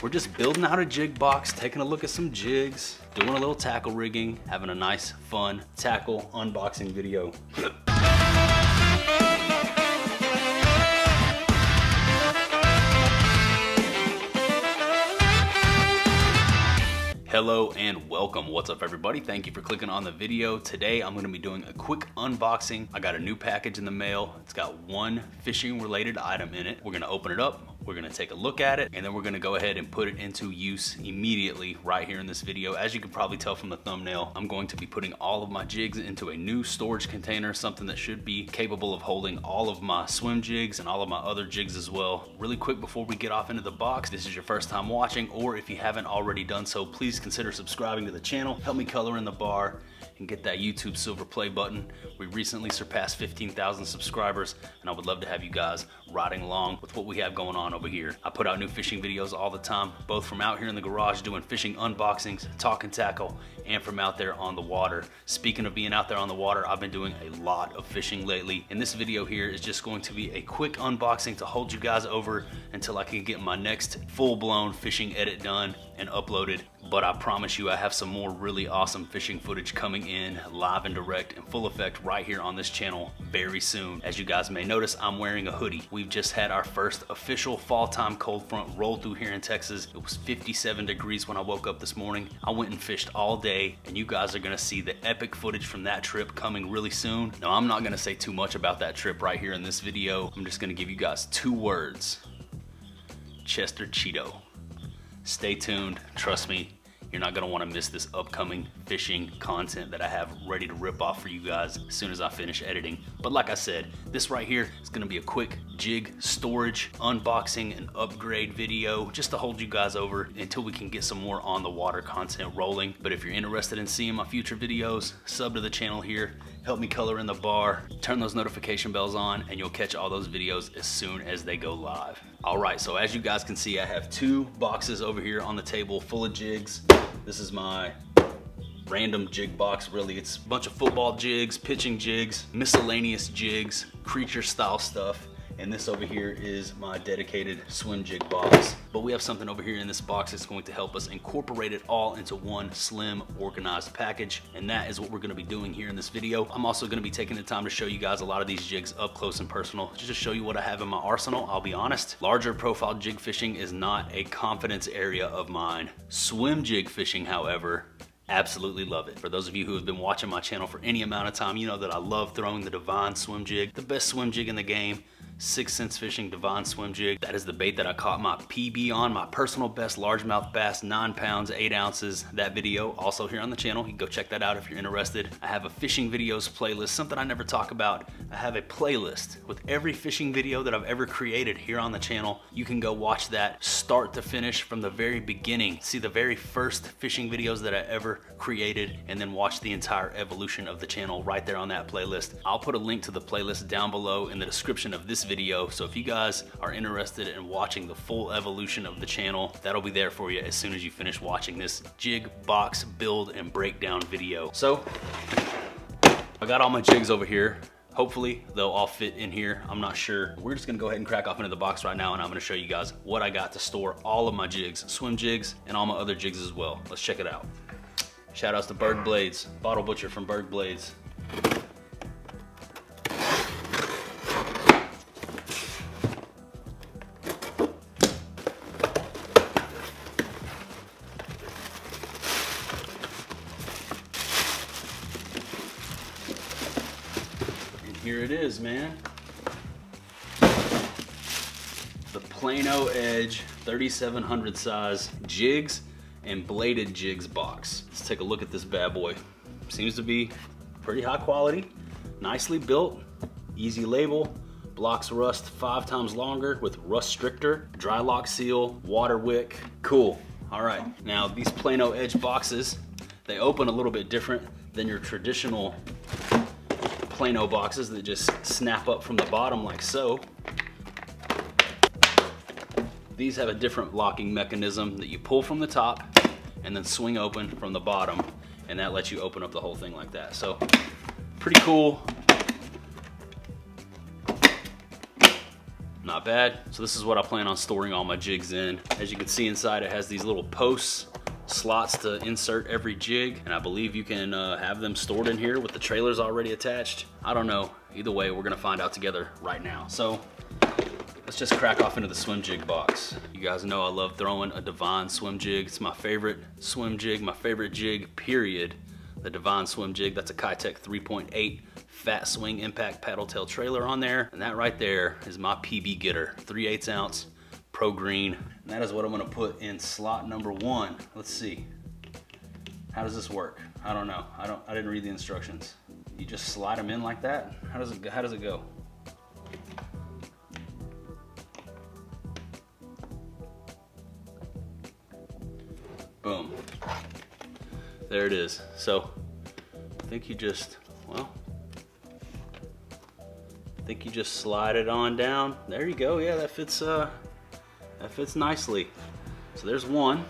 We're just building out a jig box, taking a look at some jigs, doing a little tackle rigging, having a nice, fun tackle unboxing video. Hello and welcome. What's up everybody? Thank you for clicking on the video. Today I'm going to be doing a quick unboxing. I got a new package in the mail. It's got one fishing related item in it. We're going to open it up. We're going to take a look at it, and then we're going to go ahead and put it into use immediately right here in this video. As you can probably tell from the thumbnail, I'm going to be putting all of my jigs into a new storage container, something that should be capable of holding all of my swim jigs and all of my other jigs as well. Really quick before we get off into the box, this is your first time watching, or if you haven't already done so, please consider subscribing to the channel. Help me color in the bar and get that YouTube silver play button. We recently surpassed 15,000 subscribers, and I would love to have you guys riding along with what we have going on over here. I put out new fishing videos all the time, both from out here in the garage doing fishing unboxings, talking tackle, and from out there on the water. Speaking of being out there on the water, I've been doing a lot of fishing lately, and this video here is just going to be a quick unboxing to hold you guys over until I can get my next full-blown fishing edit done and uploaded. But I promise you I have some more really awesome fishing footage coming in live and direct in full effect right here on this channel very soon. As you guys may notice, I'm wearing a hoodie. We've just had our first official fall time cold front roll through here in Texas. It was 57 degrees when I woke up this morning. I went and fished all day, and you guys are gonna see the epic footage from that trip coming really soon. Now, I'm not gonna say too much about that trip right here in this video. I'm just gonna give you guys two words: Chester Cheeto. Stay tuned, trust me. You're not gonna wanna miss this upcoming fishing content that I have ready to rip off for you guys as soon as I finish editing. But like I said, this right here is gonna be a quick jig storage unboxing and upgrade video just to hold you guys over until we can get some more on the water content rolling. But if you're interested in seeing my future videos, sub to the channel here, help me color in the bar, turn those notification bells on, and you'll catch all those videos as soon as they go live. All right, so as you guys can see, I have two boxes over here on the table full of jigs. This is my random jig box, really. It's a bunch of football jigs, pitching jigs, miscellaneous jigs, creature style stuff. And this over here is my dedicated swim jig box. But we have something over here in this box that's going to help us incorporate it all into one slim, organized package. And that is what we're gonna be doing here in this video. I'm also gonna be taking the time to show you guys a lot of these jigs up close and personal, just to show you what I have in my arsenal. I'll be honest, larger profile jig fishing is not a confidence area of mine. Swim jig fishing, however, absolutely love it. For those of you who have been watching my channel for any amount of time, you know that I love throwing the Devon swim jig, the best swim jig in the game. 6 Cents Fishing Devon swim jig. That is the bait that I caught my PB on, my personal best largemouth bass, 9 pounds, 8 ounces. That video also here on the channel. You can go check that out if you're interested. I have a fishing videos playlist, something I never talk about. I have a playlist with every fishing video that I've ever created here on the channel. You can go watch that start to finish from the very beginning. See the very first fishing videos that I ever created, and then watch the entire evolution of the channel right there on that playlist. I'll put a link to the playlist down below in the description of this video, so if you guys are interested in watching the full evolution of the channel, that'll be there for you as soon as you finish watching this jig box build and breakdown video. So I got all my jigs over here. Hopefully they'll all fit in here. I'm not sure. We're just gonna go ahead and crack off into the box right now, and I'm gonna show you guys what I got to store all of my jigs, swim jigs, and all my other jigs as well. Let's check it out. Shout outs to Berg Blades, Bottle Butcher from Berg Blades. Here it is, man. The Plano Edge 3700 size jigs and bladed jigs box. Let's take a look at this bad boy. Seems to be pretty high quality, nicely built, easy label, blocks rust 5 times longer with rust stricter, dry lock seal, water wick. Cool. All right, now these Plano Edge boxes, they open a little bit different than your traditional Plano boxes that just snap up from the bottom like so. These have a different locking mechanism that you pull from the top and then swing open from the bottom, and that lets you open up the whole thing like that. So pretty cool. Not not bad. So this is what I plan on storing all my jigs in. As you can see inside, it has these little posts, slots to insert every jig, and I believe you can have them stored in here with the trailers already attached. I don't know. Either way, we're gonna find out together right now. So let's just crack off into the swim jig box. You guys know I love throwing a Devon swim jig. It's my favorite swim jig, my favorite jig, period. The Devon swim jig. That's a Kitech 3.8 fat swing impact paddle tail trailer on there. And that right there is my PB getter, 3/8 ounce Pro Green. And that is what I'm gonna put in slot number 1. Let's see. How does this work? I don't know. I didn't read the instructions. You just slide them in like that? How does it go? Boom. There it is. So I think you just, well, I think you just slide it on down. There you go. Yeah, that fits nicely. So there's one.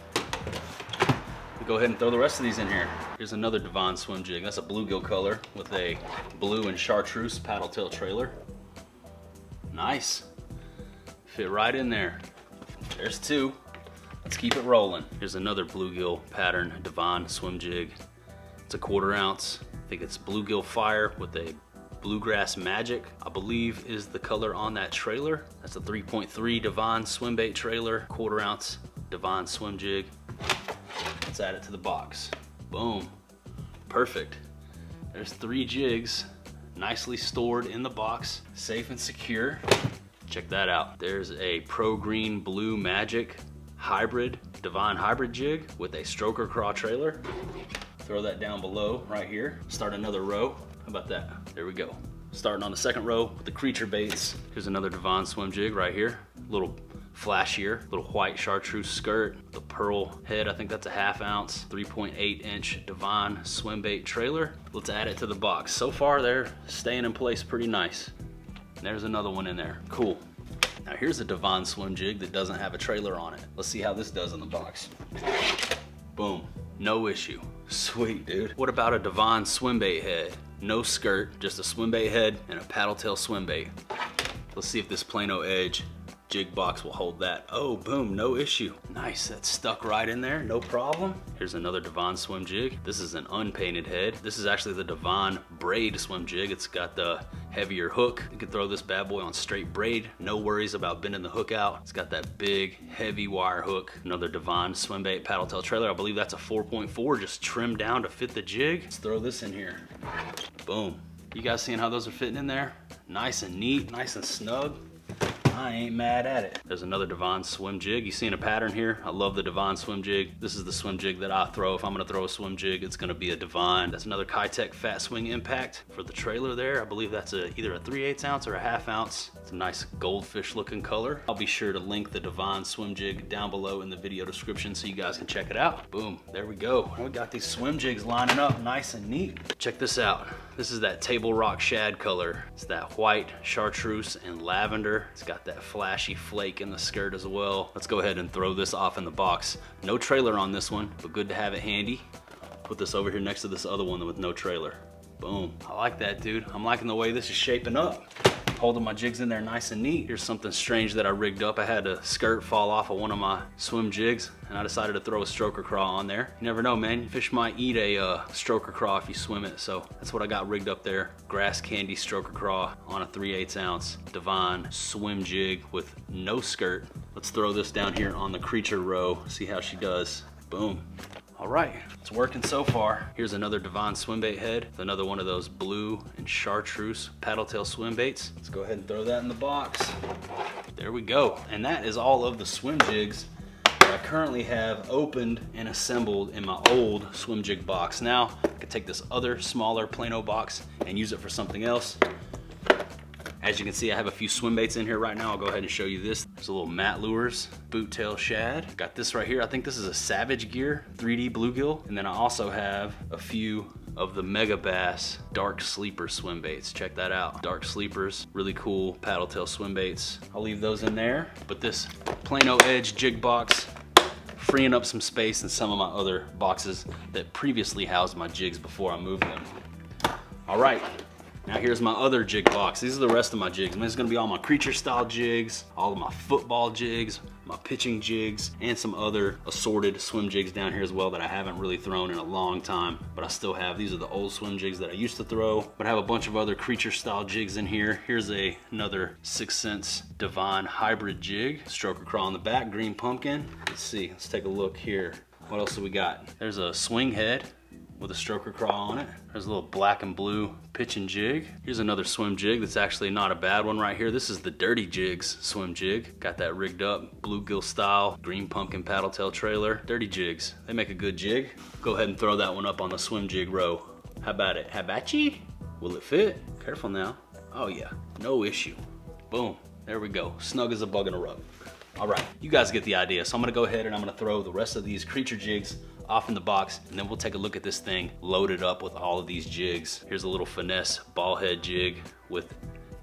We'll go ahead and throw the rest of these in here. Here's another Devon swim jig. That's a bluegill color with a blue and chartreuse paddle tail trailer. Nice. Fit right in there. There's 2. Let's keep it rolling. Here's another bluegill pattern Devon swim jig. It's a 1/4 ounce. I think it's bluegill fire with a bluegrass magic, I believe is the color on that trailer. That's a 3.3 Devon swim bait trailer, 1/4 ounce Devon swim jig. Let's add it to the box. Boom. Perfect. There's 3 jigs nicely stored in the box, safe and secure. Check that out. There's a Pro Green Blue Magic hybrid, Devon hybrid jig with a stroker craw trailer. Throw that down below right here. Start another row. How about that? There we go. Starting on the second row with the creature baits. Here's another Devon swim jig right here. A little flashier, little white chartreuse skirt, the pearl head. I think that's a 1/2 ounce, 3.8 inch Devon swim bait trailer. Let's add it to the box. So far they're staying in place pretty nice. And there's another one in there. Cool. Now here's a Devon swim jig that doesn't have a trailer on it. Let's see how this does in the box. Boom, no issue. Sweet, dude. What about a Devon swim bait head? No skirt, just a swim bait head and a paddle tail swim bait. Let's see if this Plano Edge jig box will hold that. Oh, boom, no issue. Nice, that's stuck right in there, no problem. Here's another Devon swim jig. This is an unpainted head. This is actually the Devon Braid swim jig. It's got the heavier hook. You can throw this bad boy on straight braid. No worries about bending the hook out. It's got that big, heavy wire hook. Another Devon swim bait paddle tail trailer. I believe that's a 4.4, just trimmed down to fit the jig. Let's throw this in here. Boom. You guys seeing how those are fitting in there? Nice and neat, nice and snug. I ain't mad at it. There's another Devon swim jig. You seeing a pattern here? I love the Devon swim jig. This is the swim jig that I throw. If I'm gonna throw a swim jig, it's gonna be a Devon. That's another Kitech fat swing impact for the trailer there. I believe that's either a 3/8 ounce or a 1/2 ounce. It's a nice goldfish looking color. I'll be sure to link the Devon swim jig down below in the video description so you guys can check it out. Boom, there we go. We got these swim jigs lining up nice and neat. Check this out. This is that Table Rock Shad color. It's that white, chartreuse, and lavender. It's got that flashy flake in the skirt as well. Let's go ahead and throw this off in the box. No trailer on this one, but good to have it handy. Put this over here next to this other one with no trailer. Boom, I like that, dude. I'm liking the way this is shaping up. Holding my jigs in there nice and neat. Here's something strange that I rigged up. I had a skirt fall off of one of my swim jigs and I decided to throw a stroker craw on there. You never know, man. Fish might eat a stroker craw if you swim it. So that's what I got rigged up there. Grass candy stroker craw on a 3/8 ounce Devon swim jig with no skirt. Let's throw this down here on the creature row. See how she does. Boom. All right, it's working so far. Here's another Devon swim bait head, another one of those blue and chartreuse paddle tail swim baits. Let's go ahead and throw that in the box. There we go. And that is all of the swim jigs that I currently have opened and assembled in my old swim jig box. Now, I could take this other smaller Plano box and use it for something else. As you can see, I have a few swim baits in here right now. I'll go ahead and show you this. There's a little Matt Lures boot tail shad. Got this right here. I think this is a Savage Gear 3D bluegill. And then I also have a few of the Mega Bass Dark Sleeper swim baits. Check that out. Dark Sleepers, really cool paddle tail swim baits. I'll leave those in there. But this Plano Edge jig box, freeing up some space in some of my other boxes that previously housed my jigs before I moved them. All right. Now here's my other jig box. These are the rest of my jigs. This is gonna be all my creature style jigs, all of my football jigs, my pitching jigs, and some other assorted swim jigs down here as well that I haven't really thrown in a long time, but I still have. These are the old swim jigs that I used to throw, but I have a bunch of other creature style jigs in here. Here's another 6 Sense Devon hybrid jig. Stroker crawl on the back, green pumpkin. Let's see, let's take a look here. What else do we got? There's a swing head with a stroker crawl on it. There's a little black and blue pitching jig. Here's another swim jig that's actually not a bad one right here. This is the Dirty Jigs swim jig. Got that rigged up, bluegill style, green pumpkin paddle tail trailer. Dirty Jigs, they make a good jig. Go ahead and throw that one up on the swim jig row. How about it? Hibachi? Will it fit? Careful now. Oh yeah, no issue. Boom, there we go. Snug as a bug in a rug. All right, you guys get the idea. So I'm gonna go ahead and I'm gonna throw the rest of these creature jigs off in the box, and then we'll take a look at this thing loaded up with all of these jigs. Here's a little Finesse ball head jig with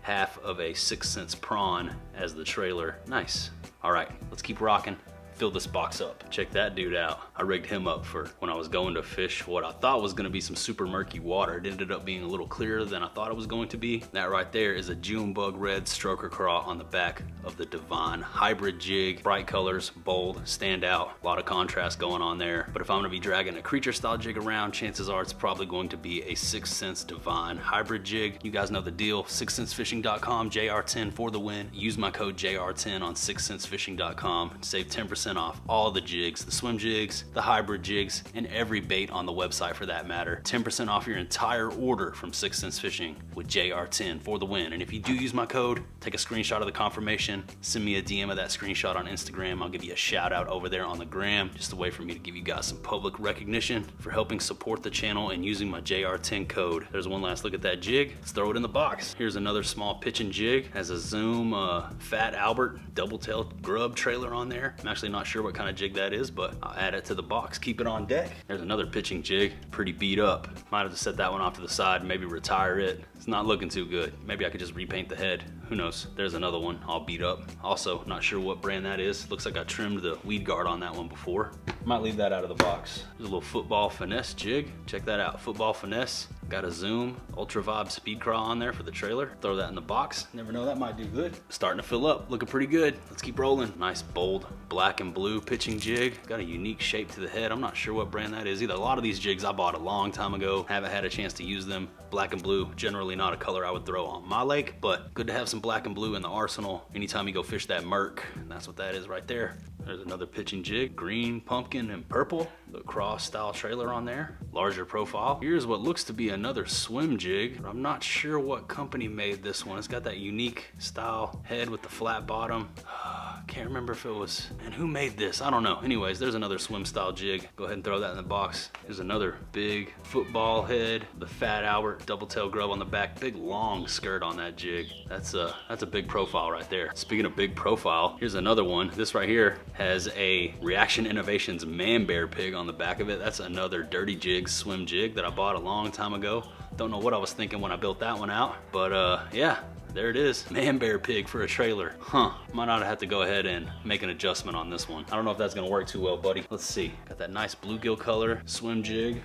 half of a 6 Sense prawn as the trailer. Nice. All right, let's keep rocking. Fill this box up. Check that dude out. I rigged him up for when I was going to fish what I thought was gonna be some super murky water. It ended up being a little clearer than I thought it was going to be. That right there is a June bug red stroker crawl on the back of the Devon hybrid jig. Bright colors, bold, stand out. A lot of contrast going on there. But if I'm gonna be dragging a creature style jig around, chances are it's probably going to be a 6 Sense Devon hybrid jig. You guys know the deal. 6sensefishing.com, JR10 for the win. Use my code JR10 on 6sensefishing.com. Save 10% off all the jigs, the swim jigs, the hybrid jigs, and every bait on the website for that matter. 10% off your entire order from 6 Sense Fishing with JR10 for the win. And if you do use my code, take a screenshot of the confirmation, send me a DM of that screenshot on Instagram. I'll give you a shout out over there on the gram. Just a way for me to give you guys some public recognition for helping support the channel and using my JR10 code. There's one last look at that jig. Let's throw it in the box. Here's another small pitching jig. Has a Zoom Fat Albert double-tailed grub trailer on there. I'm actually not sure what kind of jig that is, but I'll add it to the box, keep it on deck. There's another pitching jig, pretty beat up. Might have to set that one off to the side, maybe retire it. It's not looking too good. Maybe I could just repaint the head, who knows. There's another one all beat up. Also, not sure what brand that is. Looks like I trimmed the weed guard on that one before. Might leave that out of the box. There's a little football finesse jig. Check that out, football finesse. Got a Zoom Ultra Vibe speed crawl on there for the trailer. Throw that in the box. Never know, that might do good. Starting to fill up, looking pretty good. Let's keep rolling. Nice bold black and blue pitching jig. Got a unique shape to the head. I'm not sure what brand that is either. A lot of these jigs I bought a long time ago. Haven't had a chance to use them. Black and blue, generally not a color I would throw on my lake, but good to have some black and blue in the arsenal anytime you go fish that murk. And that's what that is right there. There's another pitching jig, green, pumpkin, and purple. The cross style trailer on there, larger profile. Here's what looks to be another swim jig. I'm not sure what company made this one. It's got that unique style head with the flat bottom. Can't remember if it was, and who made this? I don't know. Anyways, there's another swim style jig. Go ahead and throw that in the box. There's another big football head, the Fat Albert double tail grub on the back. Big long skirt on that jig. That's a big profile right there. Speaking of big profile, here's another one. This right here has a Reaction Innovations man bear pig on the back of it. That's another Dirty Jigs swim jig that I bought a long time ago. Don't know what I was thinking when I built that one out, but yeah. There it is, man bear pig for a trailer. Huh, might not have to go ahead and make an adjustment on this one. I don't know if that's gonna work too well, buddy. Let's see, got that nice bluegill color, swim jig.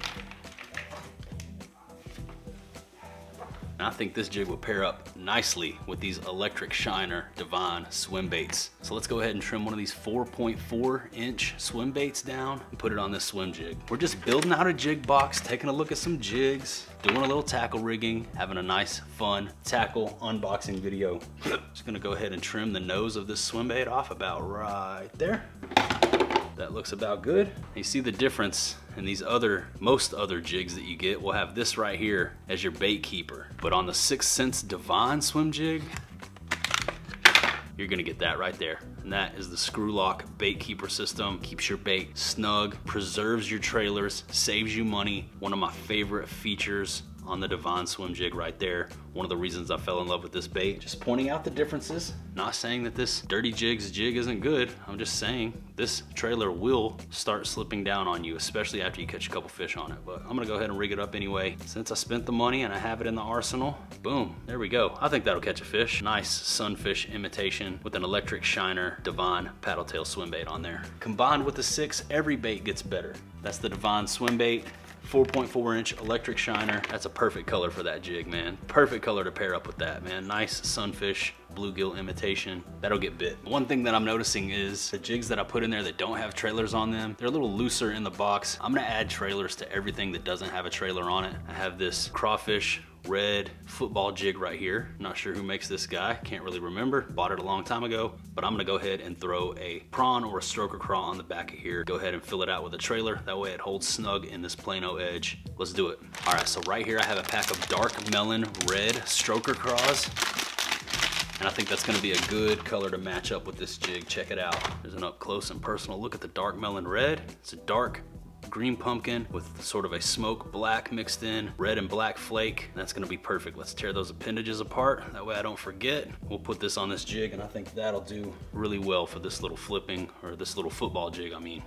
And I think this jig will pair up nicely with these electric shiner Devon swim baits. So let's go ahead and trim one of these 4.4 inch swim baits down and put it on this swim jig. We're just building out a jig box, taking a look at some jigs, doing a little tackle rigging, having a nice, fun tackle unboxing video. Just gonna go ahead and trim the nose of this swim bait off about right there. That looks about good. You see the difference in these most other jigs that you get will have this right here as your bait keeper. But on the 6 Sense Devon swim jig, you're gonna get that right there. And that is the screw lock bait keeper system. Keeps your bait snug, preserves your trailers, saves you money. One of my favorite features on the Devon swim jig right there. One of the reasons I fell in love with this bait. Just pointing out the differences. Not saying that this Dirty Jigs jig isn't good. I'm just saying this trailer will start slipping down on you, especially after you catch a couple fish on it. But I'm gonna go ahead and rig it up anyway. Since I spent the money and I have it in the arsenal, boom, there we go. I think that'll catch a fish. Nice sunfish imitation with an electric shiner Devon paddle tail swim bait on there. Combined with the 6, every bait gets better. That's the Devon swim bait. 4.4 inch electric shiner. That's a perfect color for that jig, man. Perfect color to pair up with that, man. Nice sunfish bluegill imitation. That'll get bit. One thing that I'm noticing is the jigs that I put in there that don't have trailers on them, they're a little looser in the box. I'm gonna add trailers to everything that doesn't have a trailer on it. I have this crawfish red football jig right here. Not sure who makes this guy, can't really remember. Bought it a long time ago, but I'm gonna go ahead and throw a prawn or a stroker craw on the back of here. Go ahead and fill it out with a trailer. That way it holds snug in this Plano edge. Let's do it. All right, so right here I have a pack of dark melon red stroker craws. And I think that's gonna be a good color to match up with this jig. Check it out. There's an up close and personal look at the dark melon red. It's a dark green pumpkin with sort of a smoke black mixed in, red and black flake. That's gonna be perfect. Let's tear those appendages apart. That way I don't forget. We'll put this on this jig and I think that'll do really well for this little flipping, or this little football jig, I mean.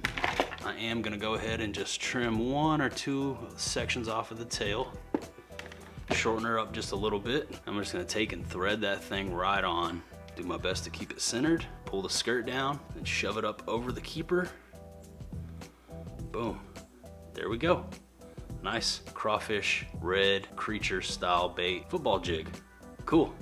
I am gonna go ahead and just trim 1 or 2 sections off of the tail. Shorten her up just a little bit. I'm just gonna take and thread that thing right on. Do my best to keep it centered. Pull the skirt down and shove it up over the keeper. Boom. There we go. Nice crawfish, red creature style bait football jig. Cool.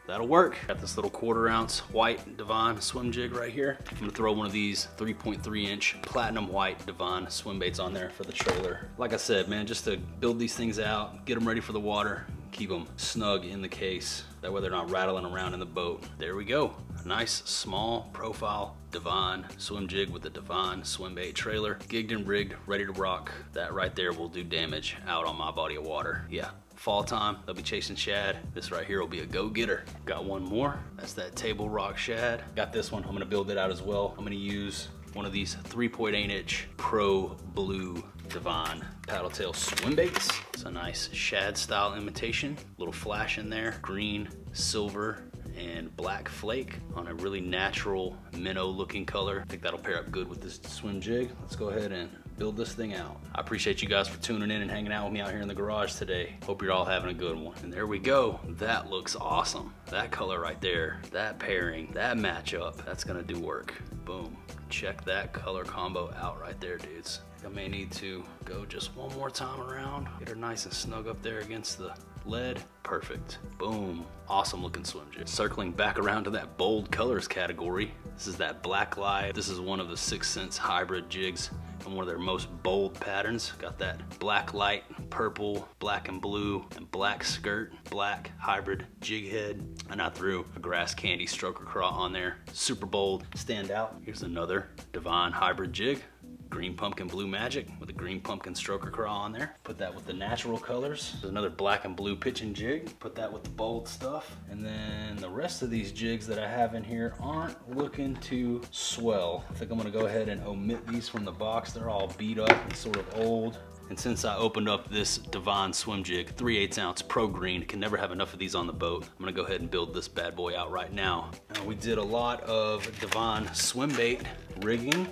That'll work. Got this little 1/4 ounce white Devon swim jig right here. I'm gonna throw one of these 3.3 inch platinum white Devon swim baits on there for the trailer. Like I said, man, just to build these things out, get them ready for the water, keep them snug in the case. That way they're not rattling around in the boat. There we go. Nice small profile Devon swim jig with the Devon swim bait trailer. Gigged and rigged, ready to rock. That right there will do damage out on my body of water. Yeah. Fall time, they'll be chasing shad. This right here will be a go-getter. Got one more, that's that table rock shad. Got this one, I'm gonna build it out as well. I'm gonna use one of these 3.8 inch Pro Blue Devon paddle tail swim baits. It's a nice shad style imitation. Little flash in there, green, silver, and black flake on a really natural minnow looking color. I think that'll pair up good with this swim jig. Let's go ahead and build this thing out. I appreciate you guys for tuning in and hanging out with me out here in the garage today. Hope you're all having a good one. And there we go. That looks awesome. That color right there, that pairing, that matchup, that's gonna do work. Boom. Check that color combo out right there, dudes. I may need to go just one more time around, get her nice and snug up there against the lead. Perfect. Boom. Awesome looking swim jig. Circling back around to that bold colors category. This is that black light. This is one of the 6th Sense hybrid jigs and one of their most bold patterns. Got that black light, purple, black and blue, and black skirt, black hybrid jig head. And I threw a grass candy stroker craw on there. Super bold, stand out. Here's another Devon hybrid jig. Green pumpkin blue magic with a green pumpkin stroker craw on there. Put that with the natural colors. There's another black and blue pitching jig. Put that with the bold stuff. And then the rest of these jigs that I have in here aren't looking to swell. I think I'm gonna go ahead and omit these from the box. They're all beat up and sort of old. And since I opened up this Devon swim jig, 3/8 ounce Pro Green, can never have enough of these on the boat. I'm gonna go ahead and build this bad boy out right now. We did a lot of Devon swim bait rigging,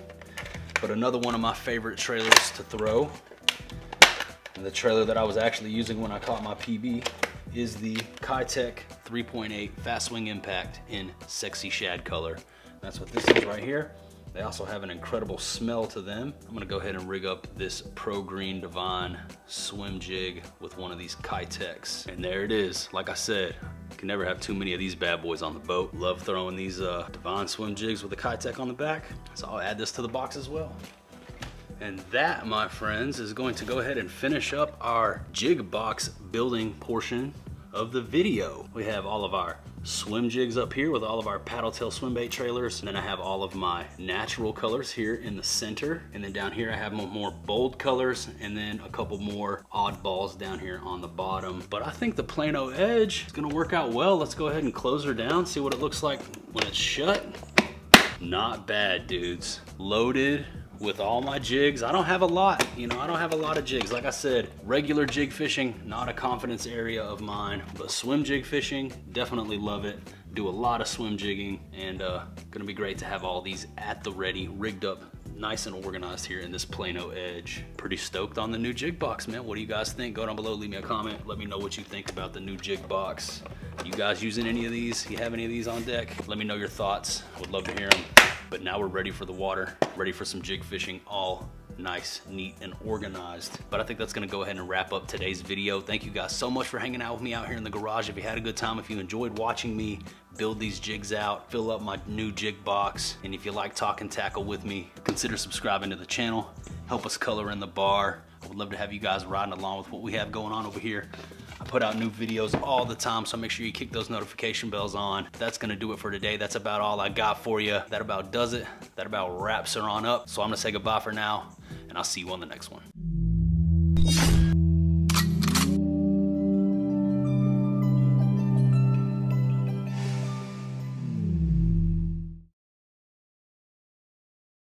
but another one of my favorite trailers to throw, and the trailer that I was actually using when I caught my PB, is the Kitech 3.8 Fast Swing Impact in Sexy Shad color. That's what this is right here. They also have an incredible smell to them. I'm gonna go ahead and rig up this Pro Green Devon swim jig with one of these Kitechs. And there it is. Like I said, you can never have too many of these bad boys on the boat. Love throwing these Devon swim jigs with a Kitech on the back. So I'll add this to the box as well. And that, my friends, is going to go ahead and finish up our jig box building portion of the video. We have all of our swim jigs up here with all of our paddle tail swim bait trailers. And then I have all of my natural colors here in the center. And then down here I have more bold colors and then a couple more oddballs down here on the bottom. But I think the Plano edge is gonna work out well. Let's go ahead and close her down, see what it looks like when it's shut. Not bad, dudes. Loaded with all my jigs. I don't have a lot, you know, I don't have a lot of jigs. Like I said, regular jig fishing, not a confidence area of mine, but swim jig fishing, definitely love it. Do a lot of swim jigging, and gonna be great to have all these at the ready, rigged up nice and organized here in this Plano edge. Pretty stoked on the new jig box, man. What do you guys think? Go down below, leave me a comment. Let me know what you think about the new jig box. You guys using any of these? You have any of these on deck? Let me know your thoughts. Would love to hear them. But now we're ready for the water, ready for some jig fishing all nice, neat, and organized. But I think that's gonna go ahead and wrap up today's video. Thank you guys so much for hanging out with me out here in the garage. If you had a good time, if you enjoyed watching me build these jigs out, fill up my new jig box, and if you like talking tackle with me, consider subscribing to the channel. Help us color in the bar. I would love to have you guys riding along with what we have going on over here. I put out new videos all the time, so make sure you kick those notification bells on. That's gonna do it for today. That's about all I got for you. That about does it. That about wraps her on up. So I'm gonna say goodbye for now, and I'll see you on the next one.